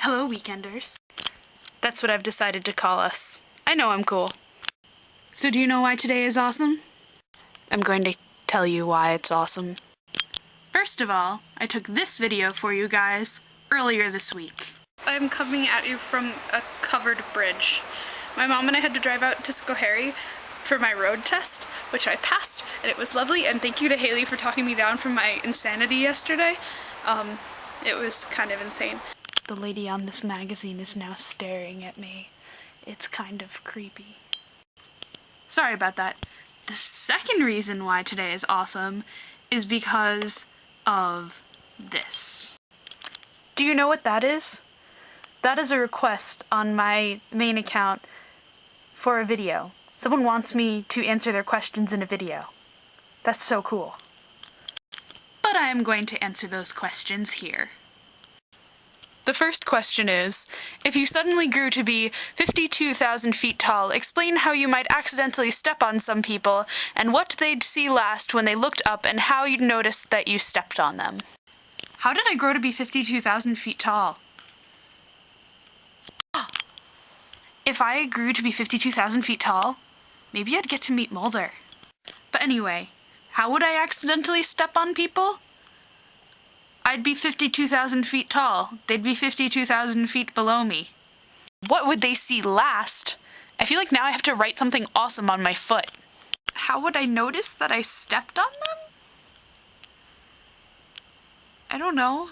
Hello, Weekenders. That's what I've decided to call us. I know I'm cool. So do you know why today is awesome? I'm going to tell you why it's awesome. First of all, I took this video for you guys earlier this week. I'm coming at you from a covered bridge. My mom and I had to drive out to Schoharie for my road test, which I passed, and it was lovely, and thank you to Haley for talking me down from my insanity yesterday. It was kind of insane. The lady on this magazine is now staring at me. It's kind of creepy. Sorry about that. The second reason why today is awesome is because of this. Do you know what that is? That is a request on my main account for a video. Someone wants me to answer their questions in a video. That's so cool. But I am going to answer those questions here. The first question is, if you suddenly grew to be 52,000 feet tall, explain how you might accidentally step on some people and what they'd see last when they looked up and how you'd notice that you stepped on them. How did I grow to be 52,000 feet tall? If I grew to be 52,000 feet tall, maybe I'd get to meet Mulder. But anyway, how would I accidentally step on people? I'd be 52,000 feet tall. They'd be 52,000 feet below me. What would they see last? I feel like now I have to write something awesome on my foot. How would I notice that I stepped on them? I don't know.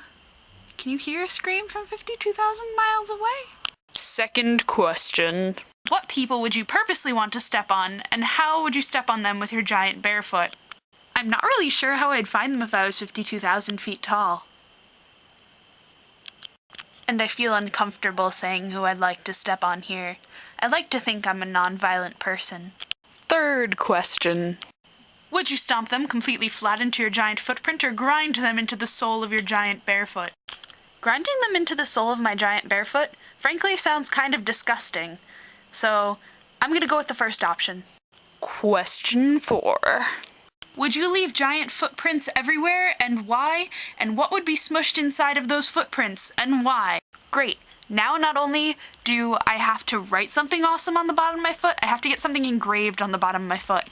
Can you hear a scream from 52,000 miles away? Second question. What people would you purposely want to step on, and how would you step on them with your giant bare foot? I'm not really sure how I'd find them if I was 52,000 feet tall. And I feel uncomfortable saying who I'd like to step on here. I like to think I'm a non-violent person. Third question. Would you stomp them completely flat into your giant footprint or grind them into the sole of your giant barefoot? Grinding them into the sole of my giant barefoot, frankly, sounds kind of disgusting. So, I'm gonna go with the first option. Question 4. Would you leave giant footprints everywhere, and why? And what would be smushed inside of those footprints, and why? Great. Now not only do I have to write something awesome on the bottom of my foot, I have to get something engraved on the bottom of my foot.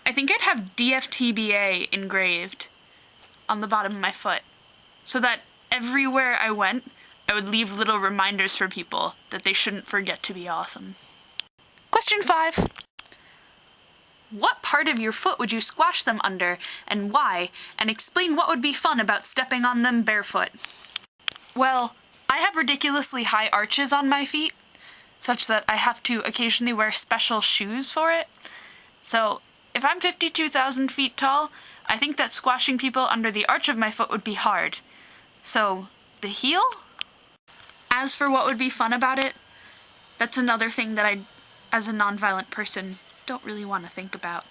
I think I'd have DFTBA engraved on the bottom of my foot, so that everywhere I went, I would leave little reminders for people that they shouldn't forget to be awesome. Question 5. What part of your foot would you squash them under, and why? And explain what would be fun about stepping on them barefoot. Well, I have ridiculously high arches on my feet, such that I have to occasionally wear special shoes for it. So, if I'm 52,000 feet tall, I think that squashing people under the arch of my foot would be hard. So, the heel? As for what would be fun about it, that's another thing that I, as a non-violent person, don't really want to think about.